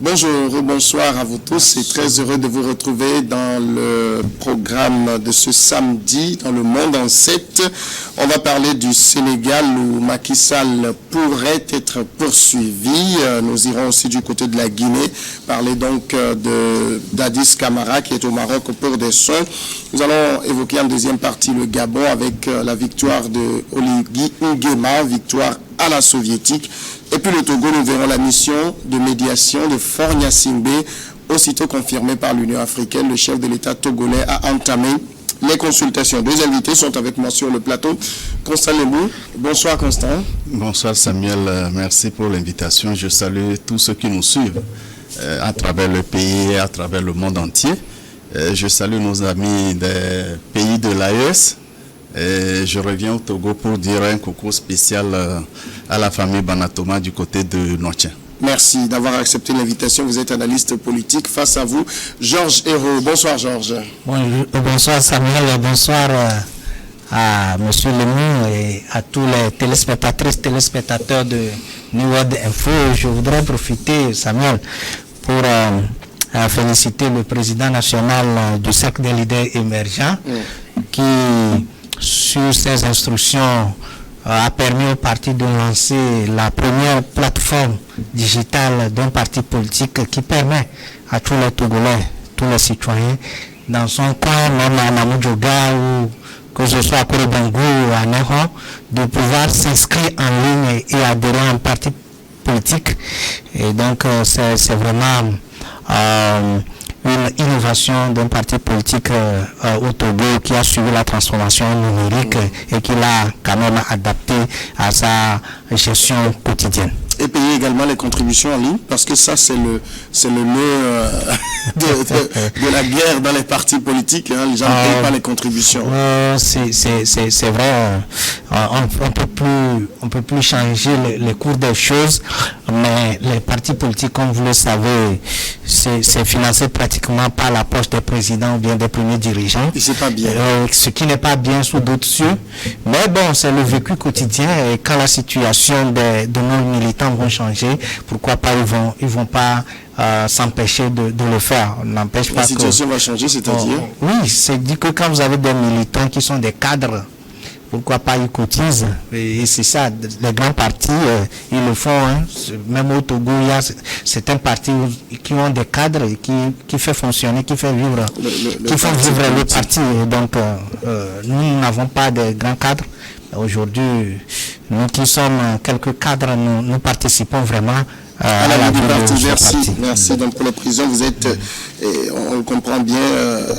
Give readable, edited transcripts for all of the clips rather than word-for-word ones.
Bonjour, bonsoir à vous tous. C'est très heureux de vous retrouver dans le programme de ce samedi dans le Monde en 7. On va parler du Sénégal où Macky Sall pourrait être poursuivi. Nous irons aussi du côté de la Guinée, parler donc d'Adis Camara qui est au Maroc pour des soins. Nous allons évoquer en deuxième partie le Gabon avec la victoire de Oligui Nguema, victoire à la soviétique. Et puis le Togo, nous verrons la mission de médiation de Faure Gnassingbé, aussitôt confirmée par l'Union africaine. Le chef de l'État togolais a entamé les consultations. Deux invités sont avec moi sur le plateau. Constant Lemou. Bonsoir Constant. Bonsoir Samuel, merci pour l'invitation. Je salue tous ceux qui nous suivent à travers le pays et à travers le monde entier. Je salue nos amis des pays de l'AES. Et je reviens au Togo pour dire un coucou spécial à la famille Banatoma du côté de Notien. Merci d'avoir accepté l'invitation. Vous êtes analyste politique. Face à vous, Georges Hérault. Bonsoir Georges. Bonsoir Samuel, bonsoir à M. Lemou et à tous les téléspectateurs de New World Info. Je voudrais profiter, Samuel, pour féliciter le président national du Cercle des leaders émergents qui, sur ses instructions, a permis au parti de lancer la première plateforme digitale d'un parti politique qui permet à tous les Togolais, tous les citoyens, dans son coin, même à Namoudjoga ou que ce soit à Kouroubango ou à Néron, de pouvoir s'inscrire en ligne et adhérer à un parti politique. Et donc, c'est vraiment une innovation d'un parti politique au Togo qui a suivi la transformation numérique et qui l'a quand même adapté à sa gestion quotidienne. Et payer également les contributions en ligne, parce que ça c'est le nœud de la guerre dans les partis politiques, hein. Les gens ne payent pas les contributions. C'est vrai, on peut plus changer les cours des choses, mais les partis politiques, comme vous le savez, c'est financé pratiquement par la poche des présidents ou bien des premiers dirigeants. Et c'est pas bien. Ce qui n'est pas bien sous d'autres cieux, mais bon, c'est le vécu quotidien et quand la situation de nos militants vont changer, pourquoi pas ils vont pas s'empêcher de le faire. N'empêche pas la situation va changer, c'est-à-dire oui, c'est dit que quand vous avez des militants qui sont des cadres, pourquoi pas ils cotisent. Et c'est ça, les grands partis, ils le font. Hein. Même au Togo, il y a certains partis qui ont des cadres et qui fait fonctionner, qui fait vivre, qui font vivre le parti. Et donc, nous n'avons pas de grands cadres. Aujourd'hui, nous qui sommes quelques cadres, nous participons vraiment à la vie du parti. Merci. Donc pour la prison, vous êtes, on le comprend bien,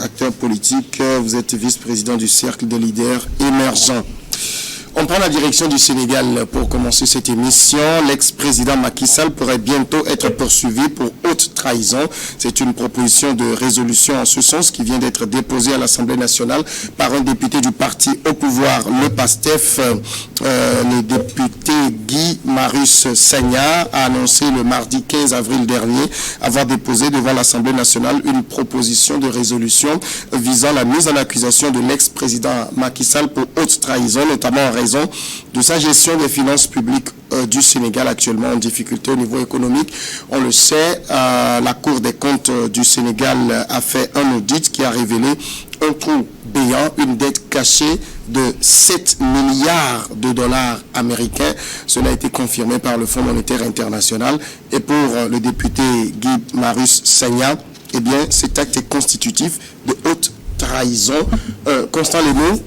acteur politique, vous êtes vice-président du Cercle des leaders émergents. On prend la direction du Sénégal pour commencer cette émission. L'ex-président Macky Sall pourrait bientôt être poursuivi pour haute trahison. C'est une proposition de résolution en ce sens qui vient d'être déposée à l'Assemblée nationale par un député du parti au pouvoir, le PASTEF. Le député Guy Marius Sagna a annoncé le mardi 15 avril dernier avoir déposé devant l'Assemblée nationale une proposition de résolution visant la mise en accusation de l'ex-président Macky Sall pour haute trahison, notamment en raison de sa gestion des finances publiques du Sénégal actuellement en difficulté au niveau économique. On le sait, la Cour des comptes du Sénégal a fait un audit qui a révélé un trou béant, une dette cachée de 7 milliards de dollars américains. Cela a été confirmé par le Fonds monétaire international. Et pour le député Guy Marius Sagna, eh bien, cet acte est constitutif de haute trahison. Constant Lemou,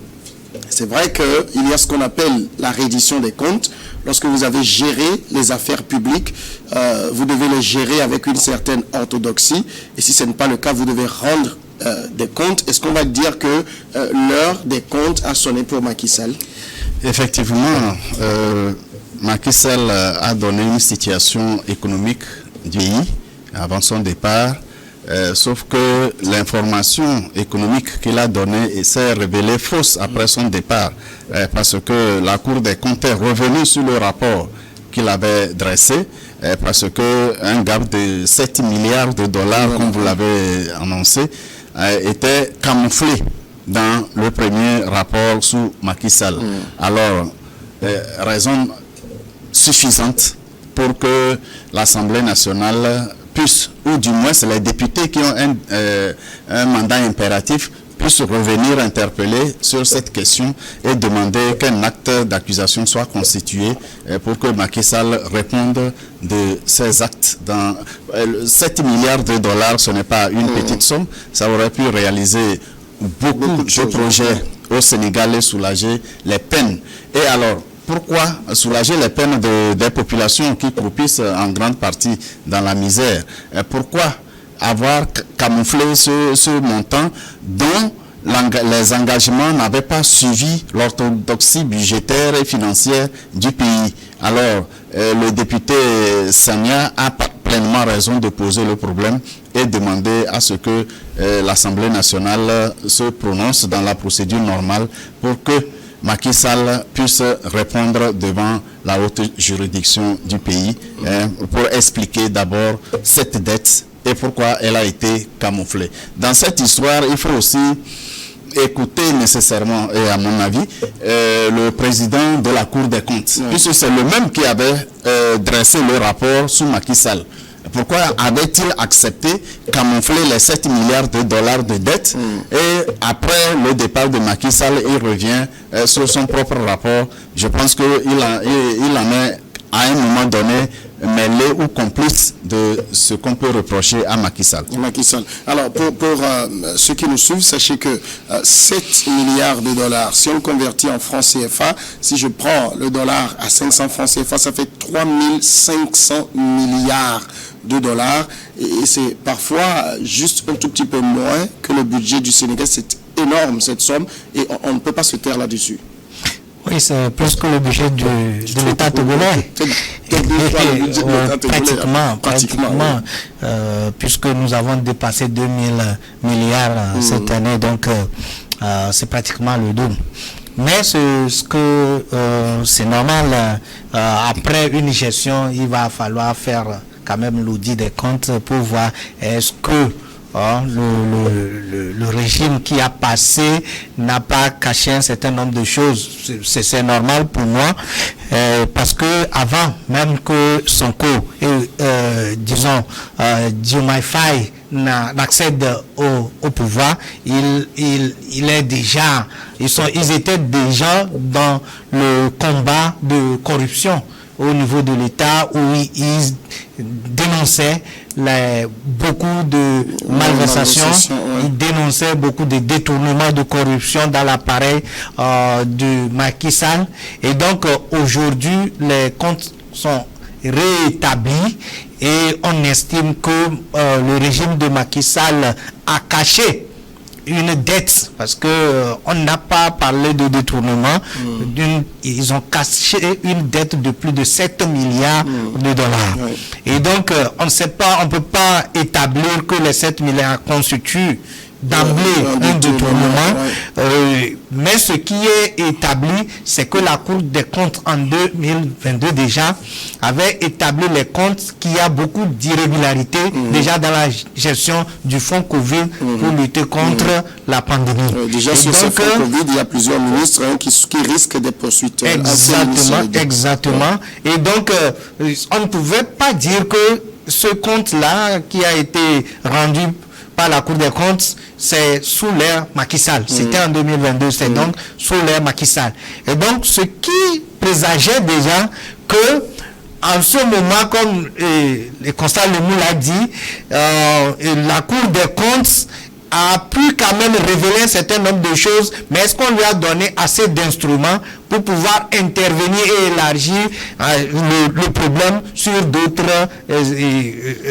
c'est vrai qu'il y a ce qu'on appelle la reddition des comptes. Lorsque vous avez géré les affaires publiques, vous devez les gérer avec une certaine orthodoxie. Et si ce n'est pas le cas, vous devez rendre des comptes. Est-ce qu'on va dire que l'heure des comptes a sonné pour Macky Sall? Effectivement, Macky Sall a donné une situation économique du pays avant son départ. Sauf que l'information économique qu'il a donnée s'est révélée fausse après son départ, parce que la Cour des comptes est revenue sur le rapport qu'il avait dressé, parce qu'un gap de 7 milliards de dollars, comme vous l'avez annoncé, était camouflé dans le premier rapport sous Macky Sall. Alors, raison suffisante pour que l'Assemblée nationale puissent, ou du moins c'est les députés qui ont un mandat impératif, puissent revenir interpeller sur cette question et demander qu'un acte d'accusation soit constitué pour que Macky Sall réponde de ces actes. 7 milliards de dollars, ce n'est pas une petite somme, ça aurait pu réaliser beaucoup de projets au Sénégal et soulager les peines. Et alors, pourquoi soulager les peines des populations qui croupissent en grande partie dans la misère? Pourquoi avoir camouflé ce montant dont les engagements n'avaient pas suivi l'orthodoxie budgétaire et financière du pays? Alors, le député Sagna a pleinement raison de poser le problème et demander à ce que l'Assemblée nationale se prononce dans la procédure normale pour que Macky Sall puisse répondre devant la haute juridiction du pays pour expliquer d'abord cette dette et pourquoi elle a été camouflée. Dans cette histoire, il faut aussi écouter nécessairement, et à mon avis, le président de la Cour des comptes, puisque c'est le même qui avait dressé le rapport sous Macky Sall. Pourquoi avait-il accepté camoufler les 7 milliards de dollars de dette et après le départ de Macky Sall, il revient sur son propre rapport? Je pense qu'il en est à un moment donné mêlé ou complice de ce qu'on peut reprocher à Macky Sall. Alors, pour ceux qui nous suivent, sachez que 7 milliards de dollars, si on le convertit en francs CFA, si je prends le dollar à 500 francs CFA, ça fait 3500 milliards de dollars. Et c'est parfois juste un tout petit peu moins que le budget du Sénégal. C'est énorme, cette somme, et on ne peut pas se taire là-dessus. Oui, c'est plus que le budget de l'État togolais. Pratiquement, puisque nous avons dépassé 2000 milliards cette année, donc c'est pratiquement le double. Mais c'est normal, après une gestion, il va falloir faire quand même l'audit des comptes pour voir est-ce que le régime qui a passé n'a pas caché un certain nombre de choses. C'est normal pour moi, parce que avant même que Sonko et Diomaye Faye n'accèdent au pouvoir, ils étaient déjà dans le combat de corruption au niveau de l'État, où ils dénonçaient beaucoup de malversations, ils dénonçaient beaucoup de détournements, de corruption dans l'appareil de Macky Sall. Et donc aujourd'hui, les comptes sont réétablis et on estime que le régime de Macky Sall a caché une dette, parce que on n'a pas parlé de détournement. Ils ont caché une dette de plus de 7 milliards de dollars. Et donc on ne sait pas, on peut pas établir que les 7 milliards constituent d'emblée un détournement, mais ce qui est établi, c'est que la Cour des comptes en 2022 déjà avait établi les comptes qu'il y a beaucoup d'irrégularités déjà dans la gestion du fonds Covid pour lutter contre la pandémie. Déjà sur ce fonds Covid, il y a plusieurs ministres qui risquent des poursuites. Exactement. Et donc on ne pouvait pas dire que ce compte-là qui a été rendu par la Cour des comptes, c'est sous l'ère Macky Sall. C'était en 2022, c'est donc sous l'ère Macky Sall. Et donc, ce qui présageait déjà que, en ce moment, comme Constant Lemou l'a dit, la Cour des comptes a pu quand même révéler un certain nombre de choses, mais est-ce qu'on lui a donné assez d'instruments pour pouvoir intervenir et élargir le problème sur d'autres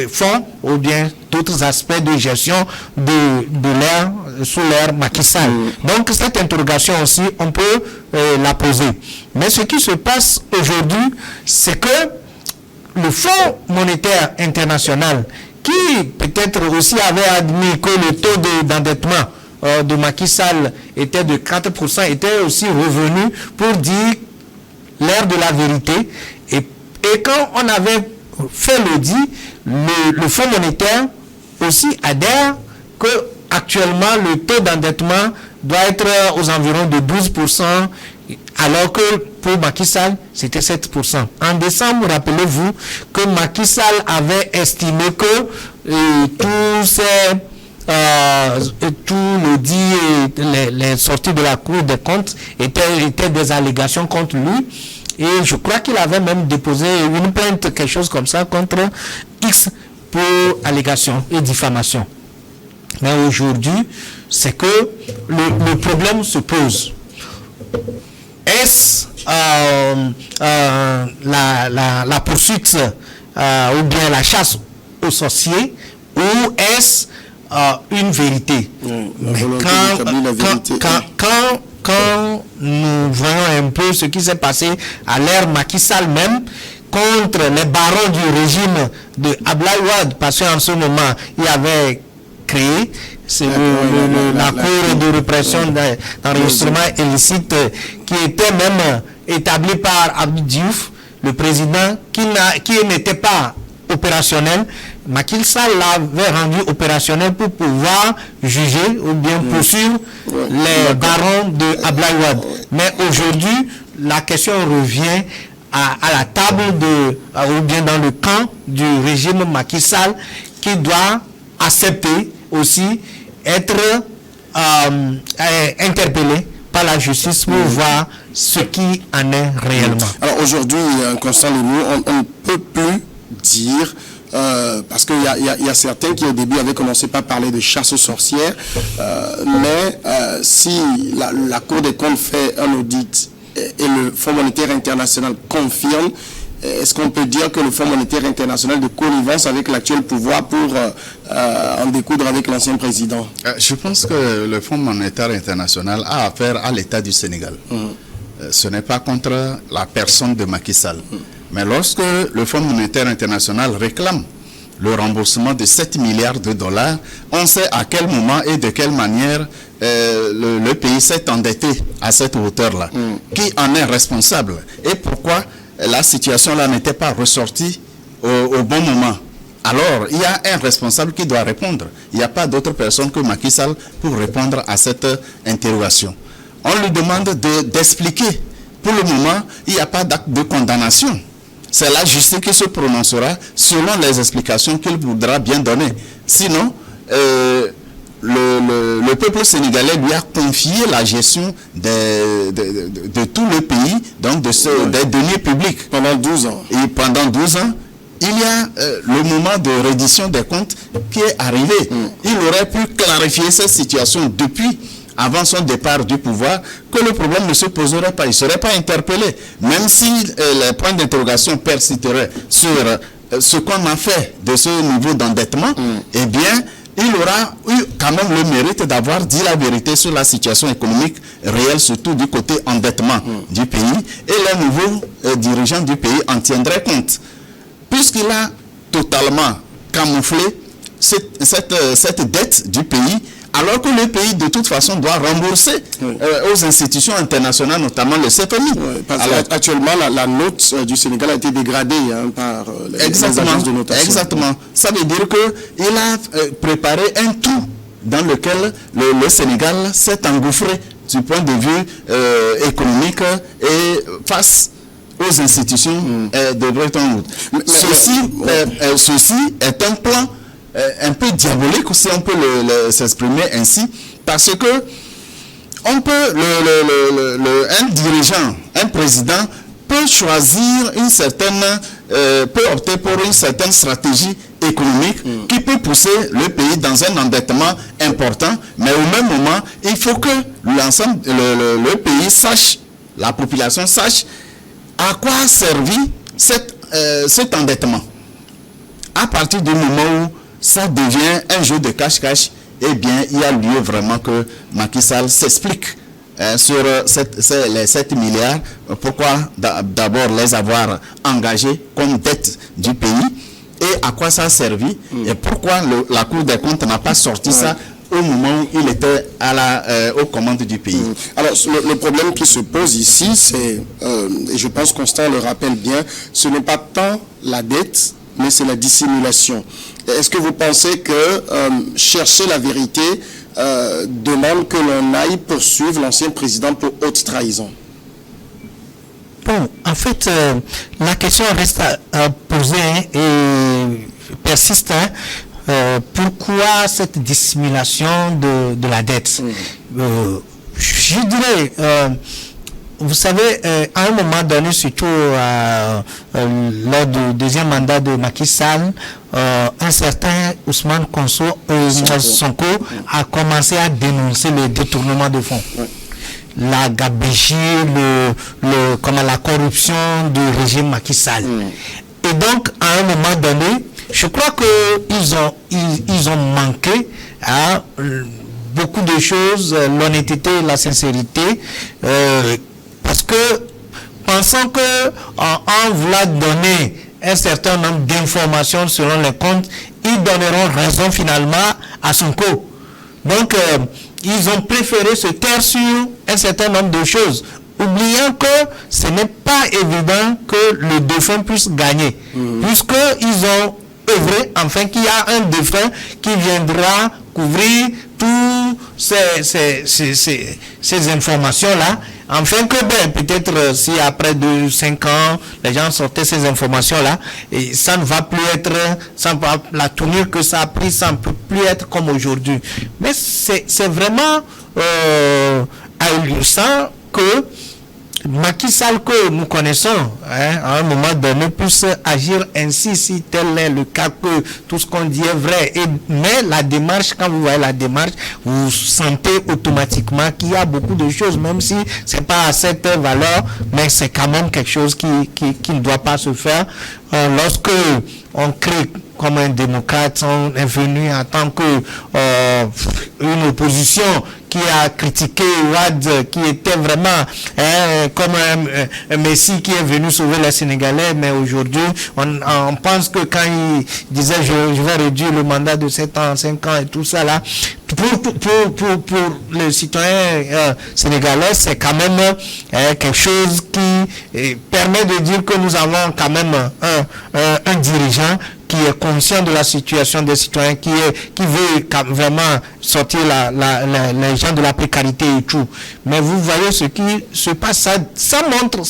fonds ou bien d'autres aspects de gestion de l'ère, sous l'ère Macky Sall. Donc cette interrogation aussi, on peut la poser. Mais ce qui se passe aujourd'hui, c'est que le Fonds monétaire international, qui peut-être aussi avait admis que le taux d'endettement de Macky Sall était de 4%, était aussi revenu pour dire l'ère de la vérité. Et quand on avait fait l'audit, le Fonds monétaire aussi adhère que actuellement le taux d'endettement doit être aux environs de 12%, alors que pour Macky Sall, c'était 7%. En décembre, rappelez-vous que Macky Sall avait estimé que tout le dit, les sorties de la Cour des comptes étaient des allégations contre lui. Et je crois qu'il avait même déposé une plainte, quelque chose comme ça, contre X pour allégation et diffamation. Mais aujourd'hui, c'est que le problème se pose. Est-ce la poursuite ou bien la chasse aux sorciers, ou est-ce une vérité? Quand nous voyons un peu ce qui s'est passé à l'ère Macky Sall même, contre les barons du régime de Abdoulaye Wade, parce qu'en ce moment, il y avait créé la cour de répression d'enregistrement illicite qui était même établie par Abdou Diouf, le président, qui n'était pas opérationnel. Macky Sall l'avait rendu opérationnel pour pouvoir juger ou bien poursuivre les barons de Abdoulaye Wade. Mais aujourd'hui, la question revient à la table ou bien dans le camp du régime Macky Sall, qui doit accepter aussi être interpellé par la justice pour voir ce qui en est réellement. Alors aujourd'hui, Constant Lemou, on ne peut plus dire, parce qu'il y a certains qui au début avaient commencé par parler de chasse aux sorcières, mais si la Cour des comptes fait un audit et le Fonds monétaire international confirme, est-ce qu'on peut dire que le Fonds monétaire international de connivence avec l'actuel pouvoir pour en découdre avec l'ancien président? Je pense que le Fonds monétaire international a affaire à l'État du Sénégal. Ce n'est pas contre la personne de Macky Sall. Mais lorsque le Fonds monétaire international réclame le remboursement de 7 milliards de dollars, on sait à quel moment et de quelle manière le pays s'est endetté à cette hauteur-là. Qui en est responsable et pourquoi la situation-là n'était pas ressortie au bon moment? Alors, il y a un responsable qui doit répondre. Il n'y a pas d'autre personne que Macky Sall pour répondre à cette interrogation. On lui demande d'expliquer. Pour le moment, il n'y a pas d'acte de condamnation. C'est la justice qui se prononcera selon les explications qu'il voudra bien donner. Sinon, le peuple sénégalais lui a confié la gestion de tout le pays, donc des deniers publics. Pendant 12 ans. Et pendant 12 ans, il y a le moment de reddition des comptes qui est arrivé. Il aurait pu clarifier cette situation depuis avant son départ du pouvoir, que le problème ne se poserait pas, il ne serait pas interpellé. Même si les points d'interrogation persisteraient sur ce qu'on a fait de ce niveau d'endettement, eh bien, il aura eu quand même le mérite d'avoir dit la vérité sur la situation économique réelle, surtout du côté endettement du pays, et les nouveaux dirigeants du pays en tiendraient compte. Puisqu'il a totalement camouflé cette dette du pays, alors que le pays, de toute façon, doit rembourser aux institutions internationales, notamment le CFMI. Actuellement, la note du Sénégal a été dégradée par les agences de notation. Exactement. Ça veut dire qu'il a préparé un trou dans lequel le Sénégal s'est engouffré du point de vue économique et face aux institutions de Bretton Woods. Ceci est un plan un peu diabolique, si on peut s'exprimer ainsi, parce que on peut, un dirigeant, un président peut choisir peut opter pour une certaine stratégie économique qui peut pousser le pays dans un endettement important, mais au même moment, il faut que l'ensemble, le pays sache, la population sache à quoi a servi cet endettement. À partir du moment où ça devient un jeu de cache-cache, eh bien, il y a lieu vraiment que Macky Sall s'explique sur les 7 milliards, pourquoi d'abord les avoir engagés comme dette du pays, et à quoi ça a servi, et pourquoi la Cour des comptes n'a pas sorti ça au moment où il était aux commandes du pays. Alors, le problème qui se pose ici, c'est, et je pense Constant le rappelle bien, ce n'est pas tant la dette, mais c'est la dissimulation. Est-ce que vous pensez que chercher la vérité demande que l'on aille poursuivre l'ancien président pour haute trahison? en fait, la question reste à poser et persiste. Pourquoi cette dissimulation de la dette? Je dirais, vous savez, à un moment donné, surtout lors du deuxième mandat de Macky Sall, un certain Ousmane Sonko a commencé à dénoncer le détournement de fonds. La gabegie, la corruption du régime Macky Sall. Et donc, à un moment donné, je crois qu'ils ont manqué à beaucoup de choses, l'honnêteté, la sincérité, parce que pensant que en voulant donner un certain nombre d'informations selon les comptes, ils donneront raison finalement à Sonko. Donc, ils ont préféré se taire sur un certain nombre de choses, oubliant que ce n'est pas évident que le défunt puisse gagner, puisqu'ils ont œuvré, enfin qu'il y a un défunt qui viendra couvrir toutes ces informations-là, enfin que peut-être si après 5 ans, les gens sortaient ces informations-là, et ça ne va plus être, la tournure que ça a pris, ça ne peut plus être comme aujourd'hui. Mais c'est vraiment ahurissant que Macky Sall, que nous connaissons, à un moment donné, puisse agir ainsi, si tel est le cas, que tout ce qu'on dit est vrai. Mais la démarche, quand vous voyez la démarche, vous sentez automatiquement qu'il y a beaucoup de choses, même si c'est pas à cette valeur, mais c'est quand même quelque chose qui ne doit pas se faire. Lorsque on crée comme un démocrate, on est venu en tant que une opposition qui a critiqué Wade, qui était vraiment comme un messie qui est venu sauver les Sénégalais, mais aujourd'hui, on pense que quand il disait je vais réduire le mandat de 7 ans, 5 ans et tout ça là, pour les citoyens sénégalais, c'est quand même quelque chose qui permet de dire que nous avons quand même un dirigeant qui est conscient de la situation des citoyens, qui veut vraiment sortir les gens de la précarité et tout. Mais vous voyez ce qui se passe, ça montre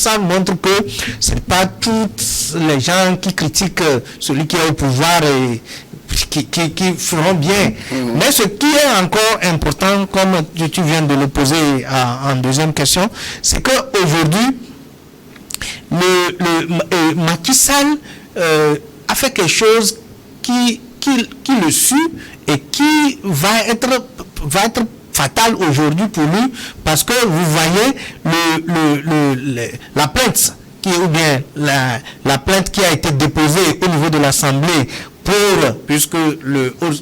que c'est pas tous les gens qui critiquent celui qui est au pouvoir et qui feront bien. Mais ce qui est encore important, comme tu viens de le poser en deuxième question, c'est qu'aujourd'hui, Macky Sall a fait quelque chose qui le suit et qui va être fatal aujourd'hui pour lui, parce que vous voyez la plainte ou bien la plainte qui a été déposée au niveau de l'Assemblée puisque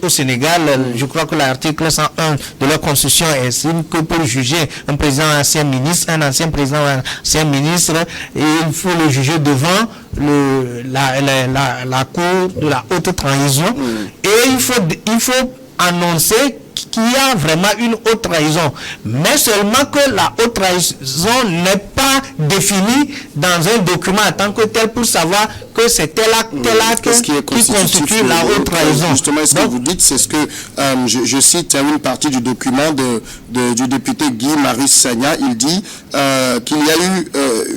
au Sénégal, je crois que l'article 101 de la Constitution estime que pour juger un président, un ancien ministre, il faut le juger devant la cour de la haute trahison, et il faut annoncer qu'il y a vraiment une haute trahison, mais seulement que la haute trahison n'est pas définie dans un document en tant que tel pour savoir que c'est tel acte qui constitue la haute trahison. Justement, ce que vous dites, c'est ce que je cite une partie du document du député Guy Marius Sagna. Il dit qu'il y a eu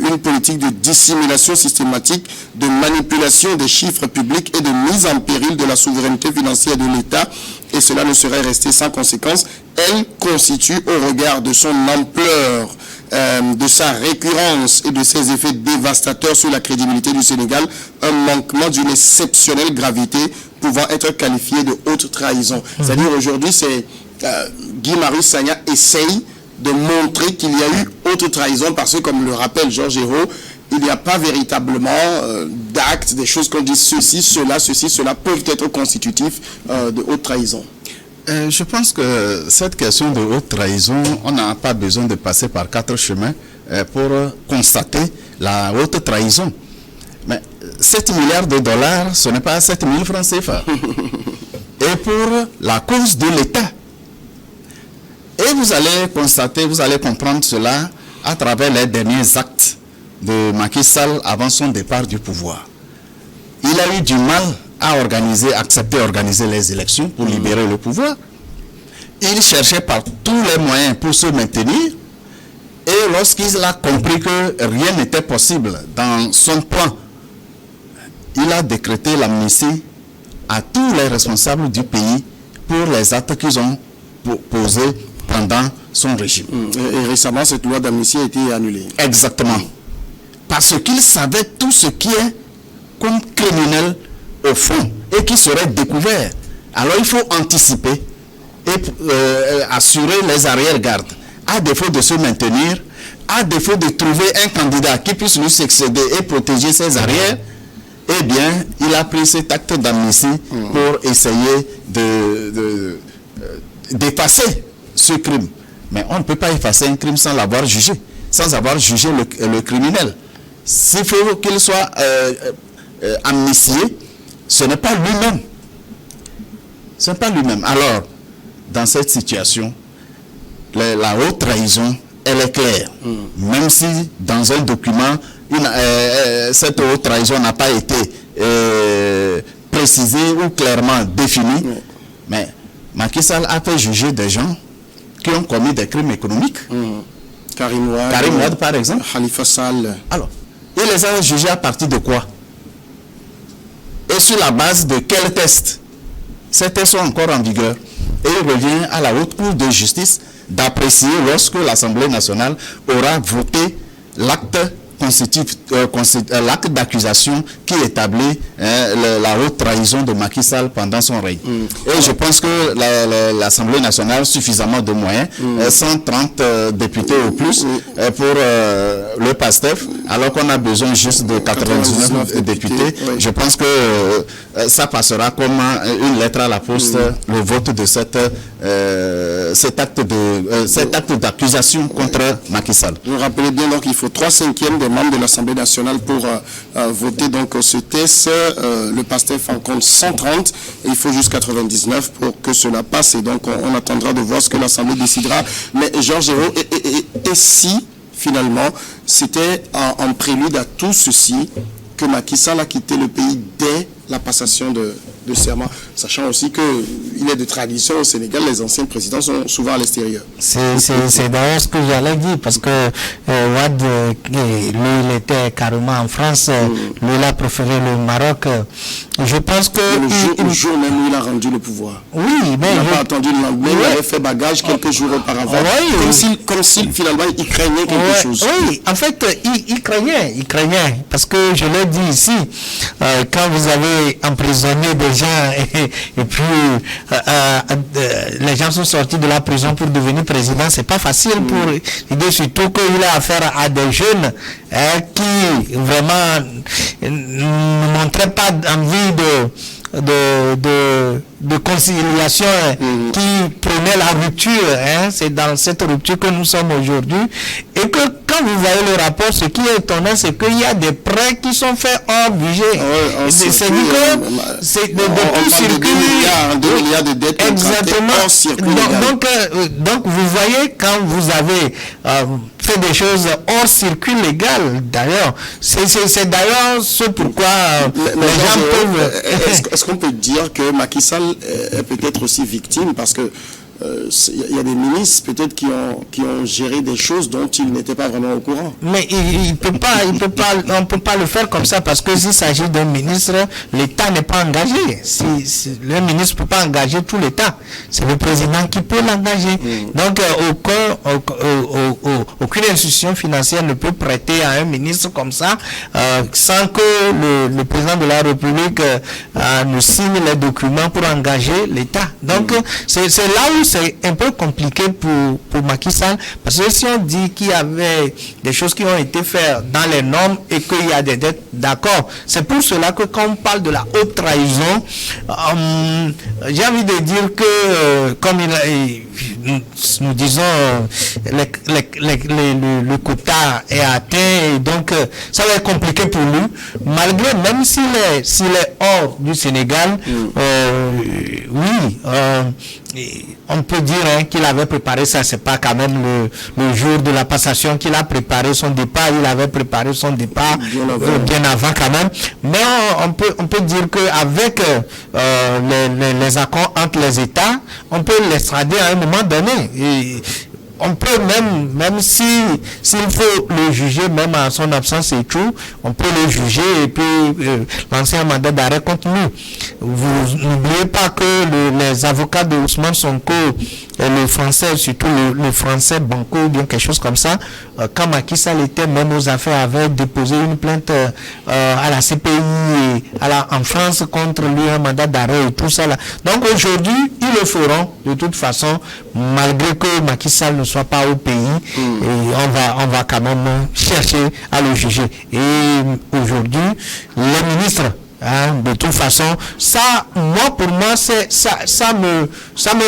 une politique de dissimulation systématique, de manipulation des chiffres publics et de mise en péril de la souveraineté financière de l'État, et cela ne serait resté sans conséquence. Elle constitue, au regard de son ampleur, de sa récurrence et de ses effets dévastateurs sur la crédibilité du Sénégal, un manquement d'une exceptionnelle gravité pouvant être qualifié de haute trahison. C'est-à-dire aujourd'hui, c'est Guy Marius Sagna essaye de montrer qu'il y a eu haute trahison, parce que, comme le rappelle Georges Hérault, il n'y a pas véritablement d'actes, des choses qu'on dit ceci, cela peuvent être constitutifs de haute trahison. Je pense que cette question de haute trahison, on n'a pas besoin de passer par 4 chemins pour constater la haute trahison. Mais 7 milliards de dollars, ce n'est pas 7 000 francs CFA. Et pour la cause de l'État. Et vous allez constater, vous allez comprendre cela à travers les derniers actes de Macky Sall avant son départ du pouvoir. Il a eu du mal à accepter organiser les élections pour libérer le pouvoir. Il cherchait par tous les moyens pour se maintenir. Et lorsqu'il a compris que rien n'était possible dans son plan, il a décrété l'amnistie à tous les responsables du pays pour les actes qu'ils ont posés pendant son régime. Et récemment, cette loi d'amnistie a été annulée. Exactement. Parce qu'il savait tout ce qui est comme criminel au fond et qui serait découvert. Alors il faut anticiper et assurer les arrière-gardes. À défaut de se maintenir, à défaut de trouver un candidat qui puisse lui succéder et protéger ses arrières, eh bien, il a pris cet acte d'amnistie pour essayer d'effacer ce crime. Mais on ne peut pas effacer un crime sans l'avoir jugé, sans avoir jugé le criminel. S'il faut qu'il soit amnistié, ce n'est pas lui-même. Ce n'est pas lui-même. Alors, dans cette situation, la haute trahison, elle est claire. Même si dans un document, cette haute trahison n'a pas été précisée ou clairement définie, mais Macky Sall a fait juger des gens qui ont commis des crimes économiques. Karim Wade, par exemple. Khalifa Sall. Alors, il les a jugés à partir de quoi? Et sur la base de quels tests? Ces tests sont encore en vigueur. Et il revient à la haute cour de justice d'apprécier lorsque l'Assemblée nationale aura voté l'acte l'acte d'accusation qui établit la haute trahison de Macky Sall pendant son règne. Et je pense que l'Assemblée nationale a suffisamment de moyens, 130 députés au plus pour le PASTEF, alors qu'on a besoin juste de 99 députés. Oui. Je pense que ça passera comme une lettre à la poste, le vote de cet acte d'accusation contre Macky Sall. Vous rappelez bien donc qu'il faut 3/5 des membres de l'Assemblée nationale pour voter donc ce test. Le PASTEF en compte 130 et il faut juste 99 pour que cela passe. Et donc on attendra de voir ce que l'Assemblée décidera. Mais Georges Hérault, et si finalement c'était en prélude à tout ceci que Macky Sall a quitté le pays dès la passation de serment, sachant aussi qu'il est de tradition au Sénégal, les anciens présidents sont souvent à l'extérieur. C'est d'ailleurs ce que j'allais dire, parce que Wade, lui, il était carrément en France, lui, il a préféré le Maroc. Je pense que... Le jour même où il a rendu le pouvoir. Oui, mais... Il n'a pas attendu le lendemain, il avait fait bagage quelques jours auparavant, comme s'il finalement il craignait quelque chose. Oui, en fait, il craignait, parce que je l'ai dit ici, quand vous avez emprisonné des gens et puis les gens sont sortis de la prison pour devenir président, c'est pas facile pour l'idée, surtout qu'il a affaire à des jeunes qui vraiment ne montraient pas envie de conciliation, qui prenait la rupture. C'est dans cette rupture que nous sommes aujourd'hui. Et que quand vous voyez le rapport, ce qui est étonnant, c'est qu'il y a des prêts qui sont faits hors budget. C'est dit que c'est de tout circuit. 2 milliards de dettes hors circuit. Donc vous voyez, quand vous avez fait des choses hors circuit légal, d'ailleurs, c'est d'ailleurs ce pourquoi les gens peuvent... Est-ce qu'on peut dire que Macky Sall est peut-être aussi victime, parce que il y a des ministres peut-être qui ont géré des choses dont ils n'étaient pas vraiment au courant. Mais on peut pas le faire comme ça, parce que s'il s'agit d'un ministre, l'État n'est pas engagé. Le ministre ne peut pas engager tout l'État. C'est le président qui peut l'engager. Donc aucune institution financière ne peut prêter à un ministre comme ça sans que le président de la République nous signe les documents pour engager l'État. Donc c'est là où c'est un peu compliqué pour Macky Sall, parce que si on dit qu'il y avait des choses qui ont été faites dans les normes et qu'il y a des dettes, d'accord. C'est pour cela que quand on parle de la haute trahison, j'ai envie de dire que comme nous disons le quota est atteint, et donc ça va être compliqué pour lui, malgré, même s'il est hors du Sénégal. On peut dire qu'il avait préparé ça. C'est pas quand même le jour de la passation qu'il a préparé son départ. Il avait préparé son départ bien avant quand même. Mais on peut dire qu'avec les accords entre les États, on peut l'extrader à un moment donné. Et on peut même s'il faut le juger, même en son absence et tout, on peut le juger et puis lancer un mandat d'arrêt contre nous. Vous n'oubliez pas que les avocats de Ousmane Sonko, le français, surtout le français Banco ou bien quelque chose comme ça, quand Macky Sall était même aux affaires, avait déposé une plainte à la CPI et en France contre lui, un mandat d'arrêt et tout ça là. Donc aujourd'hui, ils le feront de toute façon, malgré que Macky Sall ne soit pas au pays, et on va quand même chercher à le juger. Et aujourd'hui, les ministres, de toute façon, ça, pour moi, ça me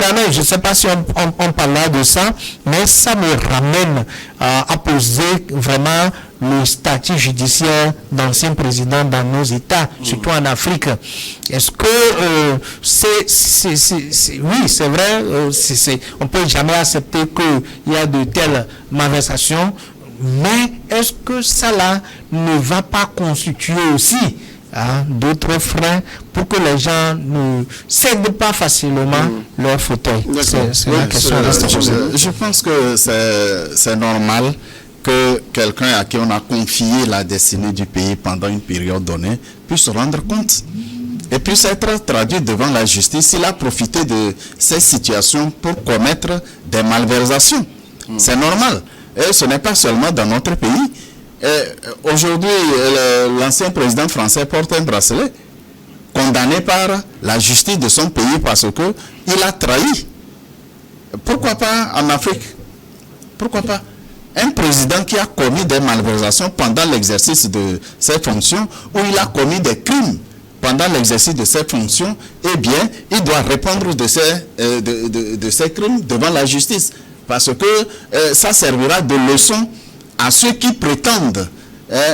ramène, je ne sais pas si on parlera de ça, mais ça me ramène à poser vraiment le statut judiciaire d'anciens présidents dans nos États, surtout en Afrique. Est-ce que oui, c'est vrai, on ne peut jamais accepter qu'il y a de telles malversations, mais est-ce que ça là ne va pas constituer aussi d'autres freins pour que les gens ne cèdent pas facilement leur fauteuil? C'est la question. Je pense que c'est normal que quelqu'un à qui on a confié la destinée du pays pendant une période donnée puisse se rendre compte et puisse être traduit devant la justice. Il a profité de ces situations pour commettre des malversations. C'est normal. Et ce n'est pas seulement dans notre pays. Aujourd'hui, l'ancien président français porte un bracelet condamné par la justice de son pays parce qu'il a trahi. Pourquoi pas en Afrique? Pourquoi pas? Un président qui a commis des malversations pendant l'exercice de ses fonctions ou il a commis des crimes pendant l'exercice de ses fonctions, eh bien, il doit répondre de ces crimes devant la justice. Parce que ça servira de leçon à ceux qui prétendent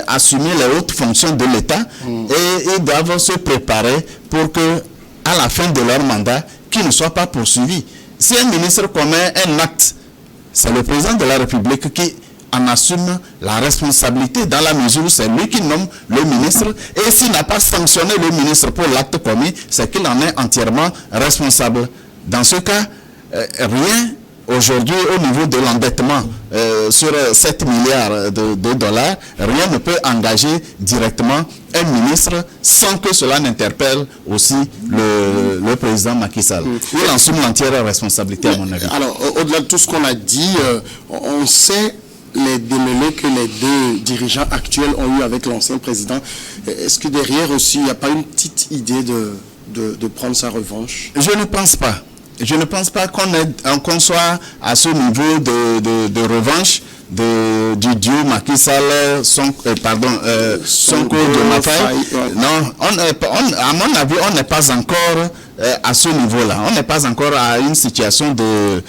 assumer les hautes fonctions de l'État et ils doivent se préparer pour que, à la fin de leur mandat, qu'ils ne soient pas poursuivis. Si un ministre commet un acte, c'est le président de la République qui en assume la responsabilité dans la mesure où c'est lui qui nomme le ministre et s'il n'a pas sanctionné le ministre pour l'acte commis, c'est qu'il en est entièrement responsable. Dans ce cas, rien aujourd'hui au niveau de l'endettement sur 7 milliards de dollars, rien ne peut engager directement un ministre sans que cela n'interpelle aussi le président Macky Sall. Il assume l'entière responsabilité à mon avis. Alors, au-delà de tout ce qu'on a dit, on sait les démêlés que les deux dirigeants actuels ont eu avec l'ancien président. Est-ce que derrière aussi, il n'y a pas une petite idée de prendre sa revanche? Je ne pense pas. Je ne pense pas qu'on soit à ce niveau de revanche du duo Macky Sall, Sonko de Mafaye. Non, à mon avis, on n'est pas encore à ce niveau-là. On n'est pas encore à une situation de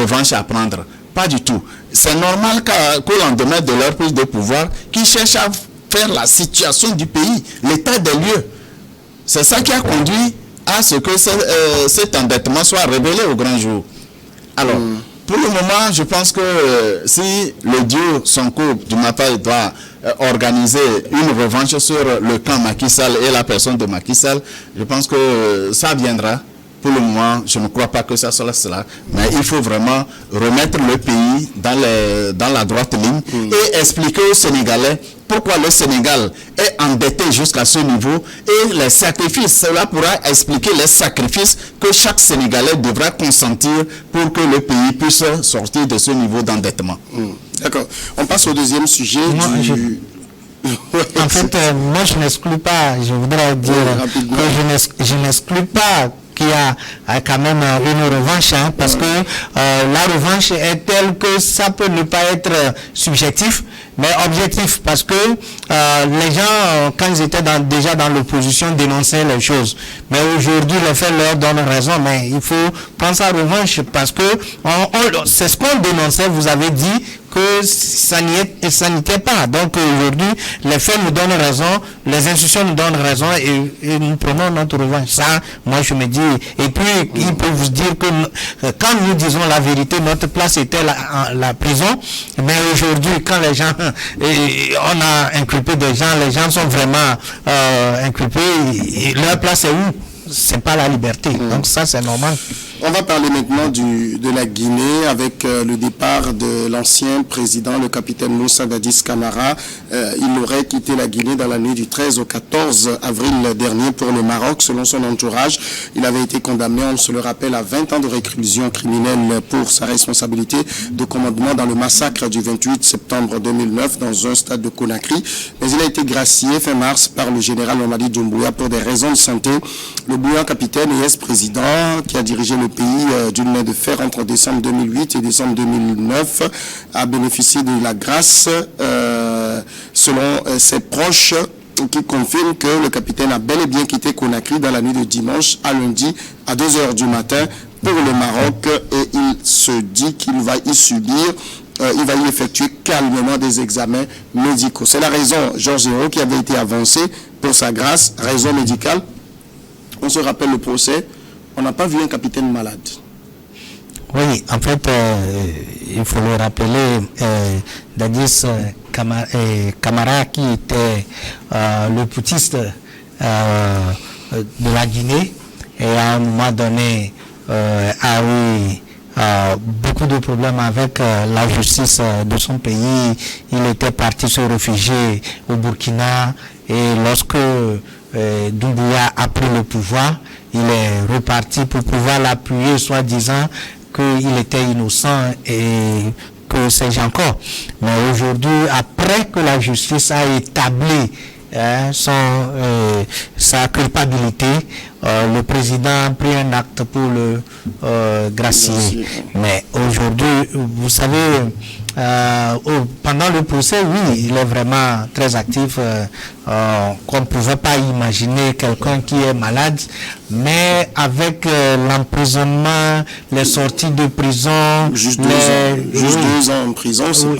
revanche à prendre. Pas du tout. C'est normal qu'au lendemain de leur prise de pouvoir, qu'ils cherchent à faire la situation du pays, l'état des lieux. C'est ça qui a conduit à ce que cet endettement soit révélé au grand jour. Alors, pour le moment, je pense que si le duo Sonko du Mafaye doit organiser une revanche sur le camp Macky Sall et la personne de Macky Sall, je pense que ça viendra. Pour le moment, je ne crois pas que ça soit cela, mais il faut vraiment remettre le pays dans la droite ligne et expliquer aux Sénégalais pourquoi le Sénégal est endetté jusqu'à ce niveau et les sacrifices. Cela pourra expliquer les sacrifices que chaque Sénégalais devra consentir pour que le pays puisse sortir de ce niveau d'endettement. D'accord. On passe au deuxième sujet. En fait, moi je n'exclus pas, je voudrais dire que je n'exclus pas qu'il y a quand même une revanche, parce que la revanche est telle que ça peut ne pas être subjectif, mais objectif, parce que les gens, quand ils étaient déjà dans l'opposition, dénonçaient les choses. Mais aujourd'hui, les faits leur donnent raison, mais il faut prendre sa revanche, parce que c'est ce qu'on dénonçait, vous avez dit, que ça n'était pas. Donc aujourd'hui, les faits nous donnent raison, les institutions nous donnent raison et nous prenons notre revanche. Ça, moi je me dis, et puis ils peuvent vous dire que quand nous disons la vérité, notre place était la prison, mais aujourd'hui, quand les gens, on a inculpé des gens, les gens sont vraiment inculpés, et leur place est où? C'est pas la liberté. Donc ça, c'est normal. On va parler maintenant de la Guinée avec le départ de l'ancien président, le capitaine Moussa Dadis Camara. Il aurait quitté la Guinée dans la nuit du 13 au 14 avril dernier pour le Maroc. Selon son entourage, il avait été condamné, on se le rappelle, à 20 ans de réclusion criminelle pour sa responsabilité de commandement dans le massacre du 28 septembre 2009 dans un stade de Conakry. Mais il a été gracié fin mars par le général Mamadi Doumbouya pour des raisons de santé. Le bouillant capitaine et ex-président qui a dirigé le pays d'une main de fer entre décembre 2008 et décembre 2009 a bénéficié de la grâce selon ses proches qui confirment que le capitaine a bel et bien quitté Conakry dans la nuit de dimanche à lundi à 2h du matin pour le Maroc et il se dit qu'il va y subir il va y effectuer calmement des examens médicaux. C'est la raison, Georges Hérault, qui avait été avancée pour sa grâce, raison médicale. On se rappelle le procès, on n'a pas vu un capitaine malade. Oui, en fait, il faut le rappeler, Dadis Camara, qui était le putschiste de la Guinée, et à un moment donné a eu beaucoup de problèmes avec la justice de son pays. Il était parti se réfugier au Burkina et lorsque Doumbouya a pris le pouvoir, il est reparti pour pouvoir l'appuyer, soi-disant qu'il était innocent et que sais-je encore. Mais aujourd'hui, après que la justice a établi sa culpabilité, le président a pris un acte pour le gracier. Mais aujourd'hui, vous savez, pendant le procès, oui, il est vraiment très actif. Qu'on ne pouvait pas imaginer quelqu'un qui est malade, mais avec l'emprisonnement, les sorties de prison, juste 2 ans en prison, c'est oui,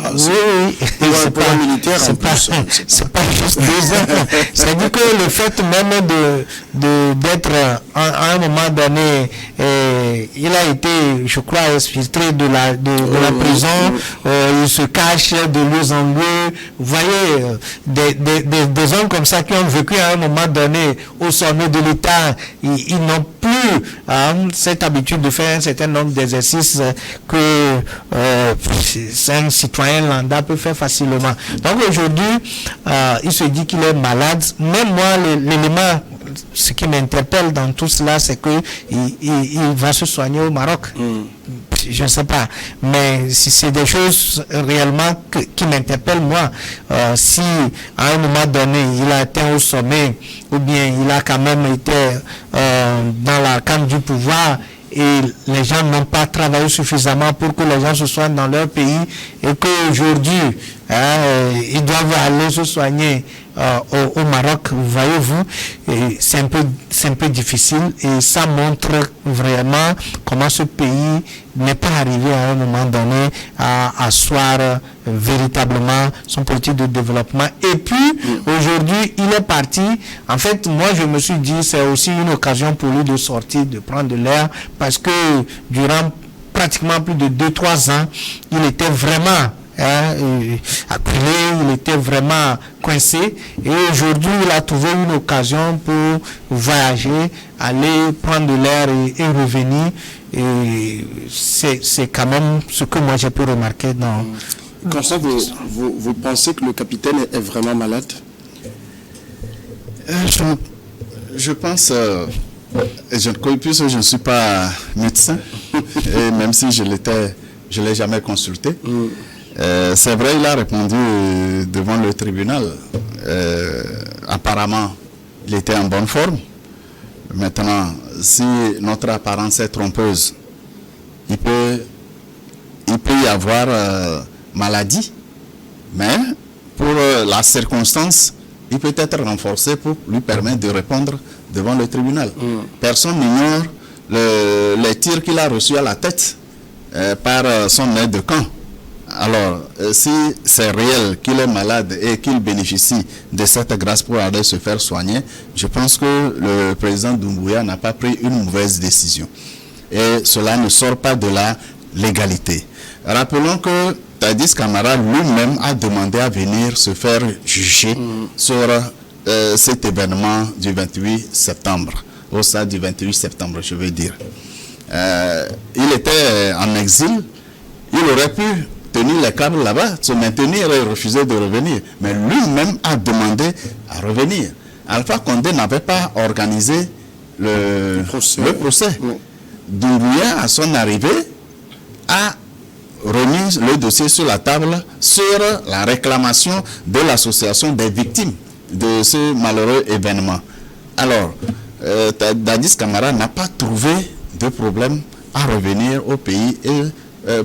pas c'est pour un militaire en plus. C'est pas juste 2 ans. C'est-à-dire que le fait même d'être à un moment donné, il a été, je crois, exfiltré de la prison, il se cache de lieu en lieu. Vous voyez, des hommes comme ça qui ont vécu à un moment donné au sommet de l'État, ils n'ont plus cette habitude de faire un certain nombre d'exercices que un citoyen lambda peut faire facilement. Donc aujourd'hui, il se dit qu'il est malade. Même moi, l'élément, ce qui m'interpelle dans tout cela, c'est que il va se soigner au Maroc. Je ne sais pas, mais si c'est des choses réellement qui m'interpellent moi, si à un moment donné il a atteint au sommet ou bien il a quand même été dans la canne du pouvoir et les gens n'ont pas travaillé suffisamment pour que les gens se soignent dans leur pays et qu'aujourd'hui ils doivent aller se soigner au Maroc, voyez-vous, c'est un peu difficile et ça montre vraiment comment ce pays n'est pas arrivé à un moment donné à asseoir véritablement son politique de développement. Et puis, aujourd'hui, il est parti. En fait, moi, je me suis dit, c'est aussi une occasion pour lui de sortir, de prendre de l'air, parce que durant pratiquement plus de 2-3 ans, il était vraiment acculé, il était vraiment coincé et aujourd'hui il a trouvé une occasion pour voyager, aller prendre de l'air et revenir et c'est quand même ce que moi j'ai pu remarquer dans... Constant, vous pensez que le capitaine est vraiment malade? Je pense, puisque je ne suis pas médecin et même si je l'ai jamais consulté. C'est vrai, il a répondu devant le tribunal. Apparemment, il était en bonne forme. Maintenant, si notre apparence est trompeuse, il peut y avoir maladie, mais pour la circonstance, il peut être renforcé pour lui permettre de répondre devant le tribunal. Personne n'ignore les tirs qu'il a reçus à la tête par son aide de camp. Alors, si c'est réel qu'il est malade et qu'il bénéficie de cette grâce pour aller se faire soigner, je pense que le président Doumbouya n'a pas pris une mauvaise décision. Et cela ne sort pas de la légalité. Rappelons que Dadis Camara lui-même a demandé à venir se faire juger sur cet événement du 28 septembre, au stade du 28 septembre, je veux dire. il était en exil, il aurait pu tenir les câbles là-bas, se maintenir et refuser de revenir. Mais lui-même a demandé à revenir. Alpha Condé n'avait pas organisé le procès. Oui. Doumbouya, à son arrivée, a remis le dossier sur la table sur la réclamation de l'association des victimes de ce malheureux événement. Alors, Dadis Camara n'a pas trouvé de problème à revenir au pays et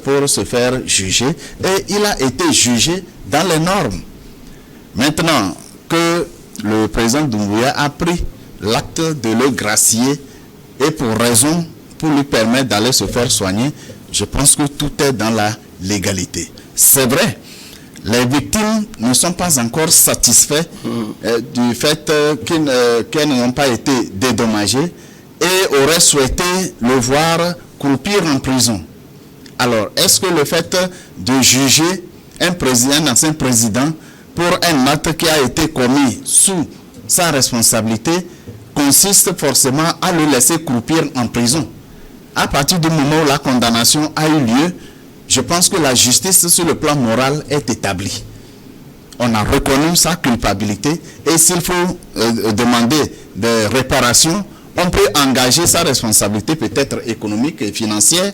pour se faire juger, et il a été jugé dans les normes. Maintenant que le président Doumbouya a pris l'acte de le gracier et pour lui permettre d'aller se faire soigner, je pense que tout est dans la légalité. C'est vrai, les victimes ne sont pas encore satisfaits du fait qu'elles n'ont pas été dédommagées et auraient souhaité le voir croupir en prison. Alors, est-ce que le fait de juger un ancien président pour un acte qui a été commis sous sa responsabilité consiste forcément à le laisser croupir en prison? À partir du moment où la condamnation a eu lieu, je pense que la justice sur le plan moral est établie. On a reconnu sa culpabilité et s'il faut demander des réparations, on peut engager sa responsabilité peut-être économique et financière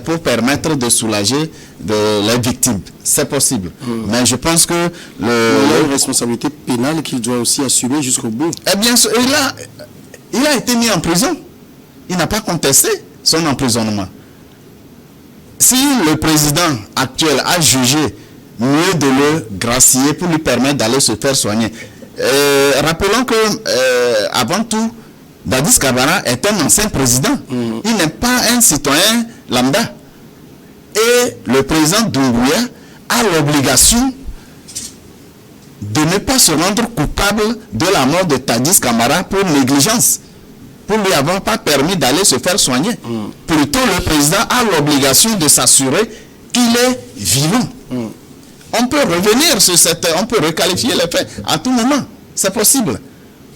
pour permettre de soulager les victimes. C'est possible. Mais je pense que il y a une responsabilité pénale qu'il doit aussi assumer jusqu'au bout. Eh bien, il a été mis en prison. Il n'a pas contesté son emprisonnement. Si le président actuel a jugé mieux de le gracier pour lui permettre d'aller se faire soigner, rappelons que avant tout, Dadis Camara est un ancien président. Il n'est pas un citoyen lambda. Et le président Doumbouya a l'obligation de ne pas se rendre coupable de la mort de Dadis Camara pour négligence, pour lui avoir pas permis d'aller se faire soigner. Plutôt, le président a l'obligation de s'assurer qu'il est vivant. On peut revenir sur on peut requalifier les faits à tout moment. C'est possible.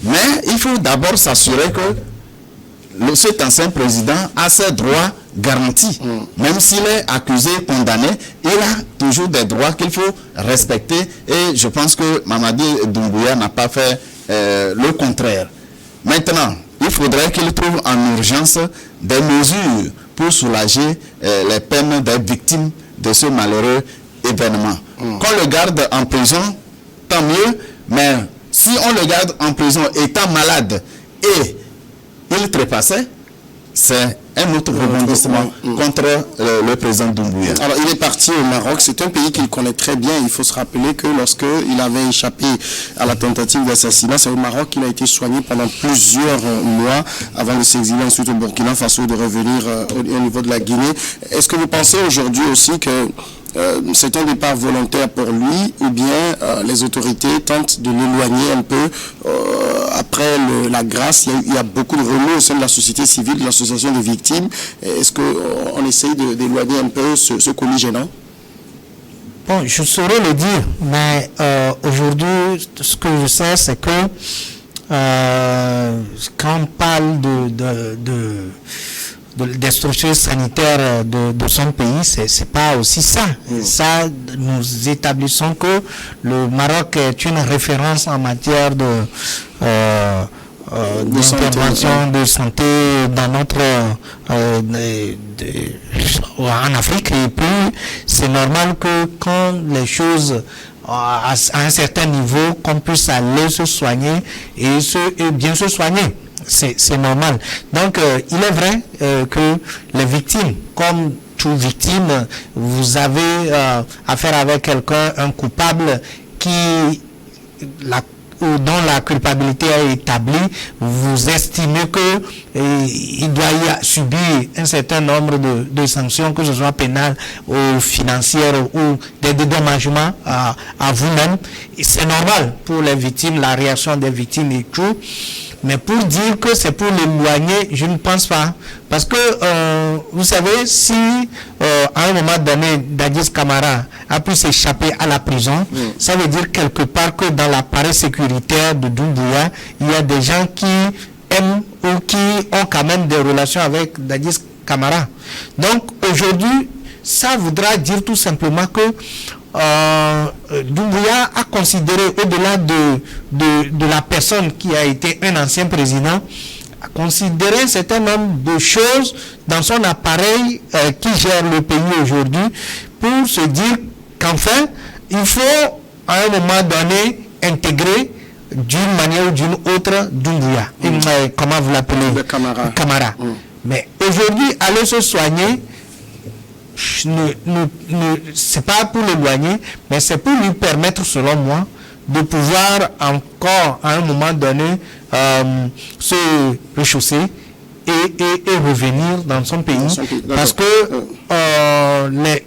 Mais il faut d'abord s'assurer que cet ancien président a ses droits garantis. Même s'il est accusé, condamné, il a toujours des droits qu'il faut respecter. Et je pense que Mamadi Doumbouya n'a pas fait le contraire. Maintenant, il faudrait qu'il trouve en urgence des mesures pour soulager les peines des victimes de ce malheureux événement. Qu'on le garde en prison, tant mieux, mais si on le garde en prison étant malade et il trépassait, c'est un autre rebondissement contre le président Doumbouya. Alors, il est parti au Maroc. C'est un pays qu'il connaît très bien. Il faut se rappeler que lorsqu'il avait échappé à la tentative d'assassinat, c'est au Maroc qu'il a été soigné pendant plusieurs mois avant de s'exiler ensuite au Burkina Faso, de revenir au niveau de la Guinée. Est-ce que vous pensez aujourd'hui aussi que c'est un départ volontaire pour lui, ou bien les autorités tentent de l'éloigner un peu après la grâce? Il y a beaucoup de remous au sein de la société civile, de l'association des victimes. Est-ce qu'on essaye d'éloigner un peu ce colis gênant? Bon, je saurais le dire, mais aujourd'hui, ce que je sais, c'est que quand on parle des structures sanitaires de son pays, c'est pas aussi ça. Ça, nous établissons que le Maroc est une référence en matière d'intervention de santé dans notre en Afrique. Et puis c'est normal que quand les choses à un certain niveau, qu'on puisse aller se soigner et bien se soigner. C'est normal. Donc, il est vrai que les victimes, comme toute victime, vous avez affaire avec quelqu'un, un coupable dont la culpabilité est établie, vous estimez que il doit y subir un certain nombre de sanctions, que ce soit pénales ou financières ou des dédommagements à vous-même. C'est normal pour les victimes, la réaction des victimes et tout. Mais pour dire que c'est pour l'éloigner, je ne pense pas. Parce que, vous savez, si à un moment donné, Dadis Camara a pu s'échapper à la prison, ça veut dire quelque part que dans l'appareil sécuritaire de Doumbouya, il y a des gens qui aiment ou qui ont quand même des relations avec Dadis Camara. Donc aujourd'hui, ça voudra dire tout simplement que Doumbouya a considéré, au-delà de la personne qui a été un ancien président, a considéré un certain nombre de choses dans son appareil qui gère le pays aujourd'hui pour se dire qu'enfin, il faut à un moment donné intégrer d'une manière ou d'une autre Doumbouya. Comment vous l'appelez? Camara. Mais aujourd'hui, aller se soigner, c'est pas pour l'éloigner, mais c'est pour lui permettre, selon moi, de pouvoir encore à un moment donné se réchausser et revenir dans son pays. Parce que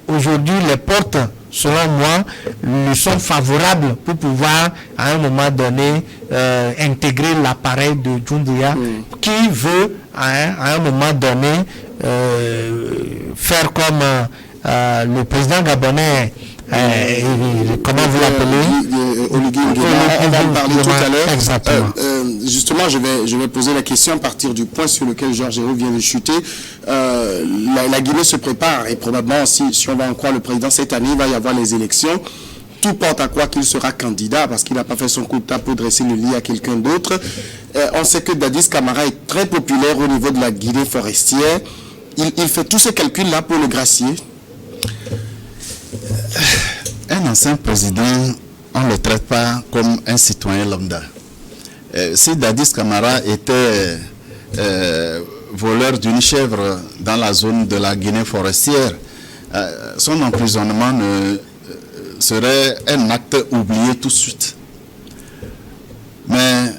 aujourd'hui, les portes, selon moi, lui sont favorables pour pouvoir à un moment donné intégrer l'appareil de Doumbouya qui veut à un moment donné faire comme le président gabonais, comment vous l'appelez? Olivier Nguema, on va en parler tout à l'heure. Exactement. Justement, je vais poser la question à partir du point sur lequel Georges Héroux vient de chuter. La Guinée se prépare et probablement, si on va en croire le président, cette année, il va y avoir les élections. Tout porte à croire qu'il sera candidat parce qu'il n'a pas fait son coup de table pour dresser le lit à quelqu'un d'autre. On sait que Dadis Camara est très populaire au niveau de la Guinée forestière. Il fait tous ces calculs-là pour le gracier. Un ancien président, on ne le traite pas comme un citoyen lambda. Si Dadis Camara était voleur d'une chèvre dans la zone de la Guinée forestière, son emprisonnement serait un acte oublié tout de suite. Mais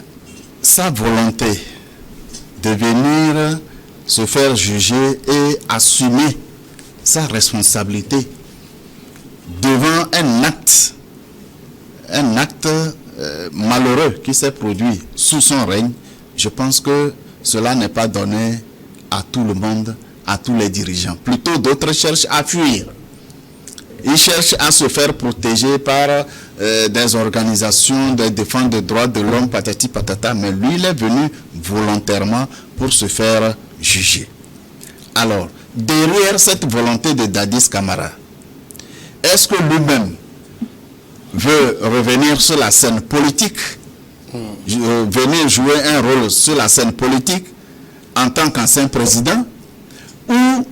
sa volonté de venir se faire juger et assumer sa responsabilité devant un acte malheureux qui s'est produit sous son règne, je pense que cela n'est pas donné à tout le monde, à tous les dirigeants. Plutôt d'autres cherchent à fuir. Ils cherchent à se faire protéger par des organisations de défense des droits de l'homme, patati patata, mais lui, il est venu volontairement pour se faire juger. Alors, derrière cette volonté de Dadis Camara, est-ce que lui-même veut revenir sur la scène politique, venir jouer un rôle sur la scène politique en tant qu'ancien président, ou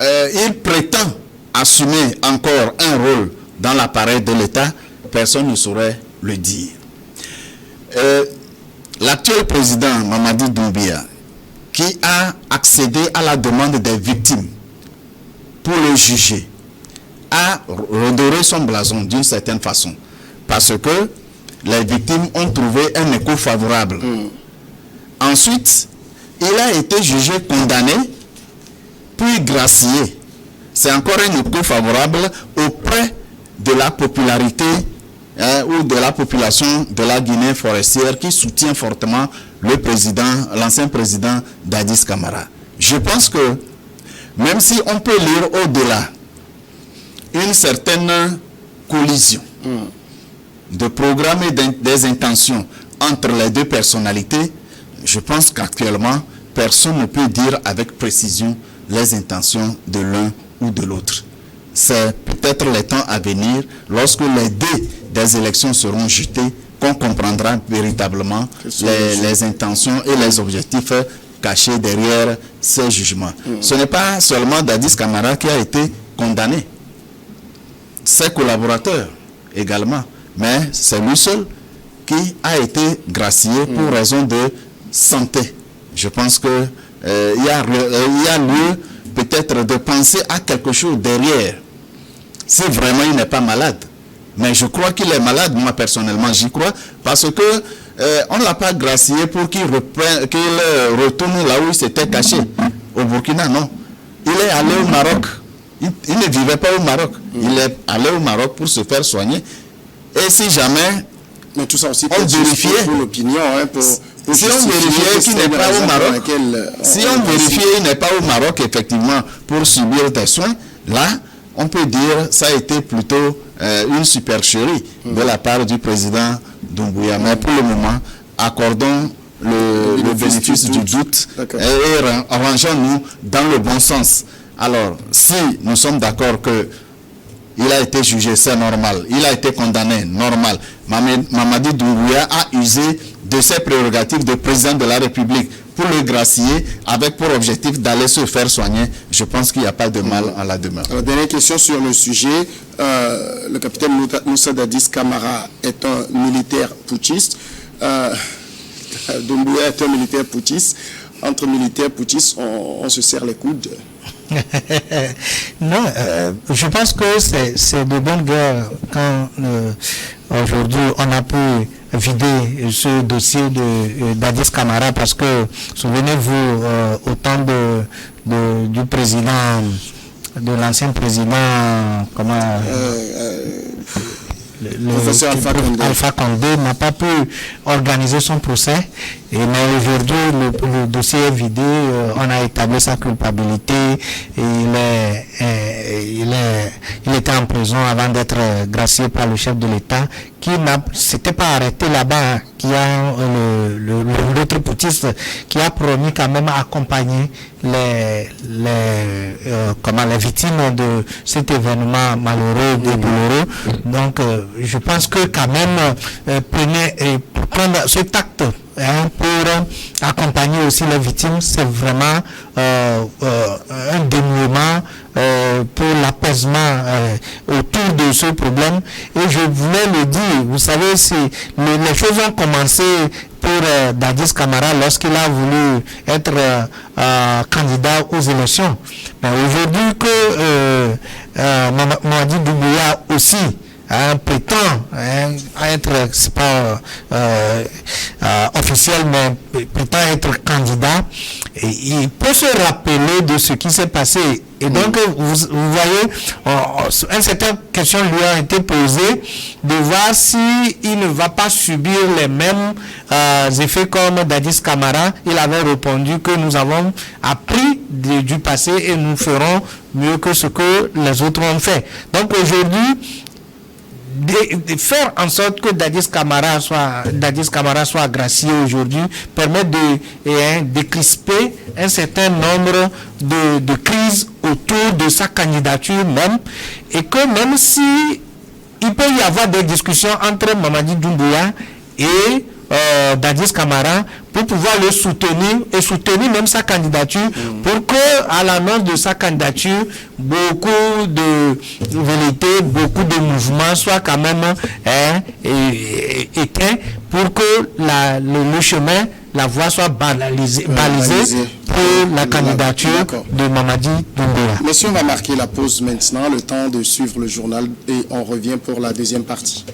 il prétend assumer encore un rôle dans l'appareil de l'État? Personne ne saurait le dire. L'actuel président Mamadi Doumbouya, qui a accédé à la demande des victimes pour le juger, a redoré son blason d'une certaine façon, parce que les victimes ont trouvé un écho favorable. Ensuite, il a été jugé condamné, puis gracié. C'est encore un écho favorable auprès de la popularité ou de la population de la Guinée forestière qui soutient fortement le président, l'ancien président Dadis Camara. Je pense que même si on peut lire au-delà une certaine collision de programme et des intentions entre les deux personnalités, je pense qu'actuellement, personne ne peut dire avec précision les intentions de l'un ou de l'autre. C'est peut-être les temps à venir, lorsque les dés des élections seront jetés, qu'on comprendra véritablement les intentions et les objectifs cachés derrière ces jugements. Ce n'est pas seulement Dadis Camara qui a été condamné, ses collaborateurs également, mais c'est lui seul qui a été gracié pour raison de santé. Je pense que il y a lieu peut-être de penser à quelque chose derrière, si vraiment il n'est pas malade. Mais je crois qu'il est malade, moi personnellement j'y crois, parce que on ne l'a pas gracié pour qu'il retourne là où il s'était caché, au Burkina, non. Il est allé au Maroc. Il ne vivait pas au Maroc. Il est allé au Maroc pour se faire soigner. Et si jamais mais tout ça aussi on vérifiait pour l'opinion, si on vérifiait qu'il n'est pas au Maroc, si on vérifiait qu'il n'est pas au Maroc effectivement pour subir des soins, là on peut dire ça a été plutôt une supercherie de la part du président Doumbouya. Mais pour le moment, accordons le bénéfice du doute et arrangeons-nous dans le bon sens. Alors, si nous sommes d'accord que il a été jugé, c'est normal, il a été condamné, normal, Mamadi Doumbouya a usé de ses prérogatives de président de la République pour le gracier avec pour objectif d'aller se faire soigner, je pense qu'il n'y a pas de mal en la demeure. Alors, dernière question sur le sujet. Le capitaine Moussa Dadis Camara est un militaire putschiste. Doumbouya est un militaire putschiste. Entre militaires putschistes, on se serre les coudes. Non, je pense que c'est de bonne guerre quand aujourd'hui on a pu vider ce dossier de Dadis Camara, parce que souvenez-vous au temps du président, de l'ancien président, comment le professeur Alpha Condé n'a pas pu organiser son procès, mais aujourd'hui le dossier est vidé, on a établi sa culpabilité, et il était en prison avant d'être gracié par le chef de l'État, qui s'était pas arrêté là-bas, qui a l'autre putschiste qui a promis quand même accompagner les victimes de cet événement malheureux et douloureux. Donc je pense que quand même prendre ce tact pour accompagner aussi les victimes, c'est vraiment un dénouement pour l'apaisement autour de ce problème. Et je voulais le dire, vous savez, les choses ont commencé pour Dadis Camara lorsqu'il a voulu être candidat aux élections. Mais aujourd'hui que Mamadi Doumbouya aussi prétend être, c'est pas officiel, mais prétend être candidat, et il peut se rappeler de ce qui s'est passé. Et donc, vous voyez, une certaine question lui a été posée de voir s'il ne va pas subir les mêmes effets comme Dadis Camara. Il avait répondu que nous avons appris du passé et nous ferons mieux que ce que les autres ont fait. Donc aujourd'hui, de faire en sorte que Dadis Camara soit gracié aujourd'hui permet de décrisper un certain nombre de crises autour de sa candidature même, et que même si il peut y avoir des discussions entre Mamadi Doumbouya et Dadis Camara pour pouvoir le soutenir et soutenir même sa candidature, pour que à l'annonce de sa candidature beaucoup de velléités, beaucoup de mouvements soient quand même éteints, pour que le chemin, la voie soit balisée pour la candidature de Mamadi Doumbouya. Monsieur, on va marquer la pause maintenant, le temps de suivre le journal, et on revient pour la deuxième partie.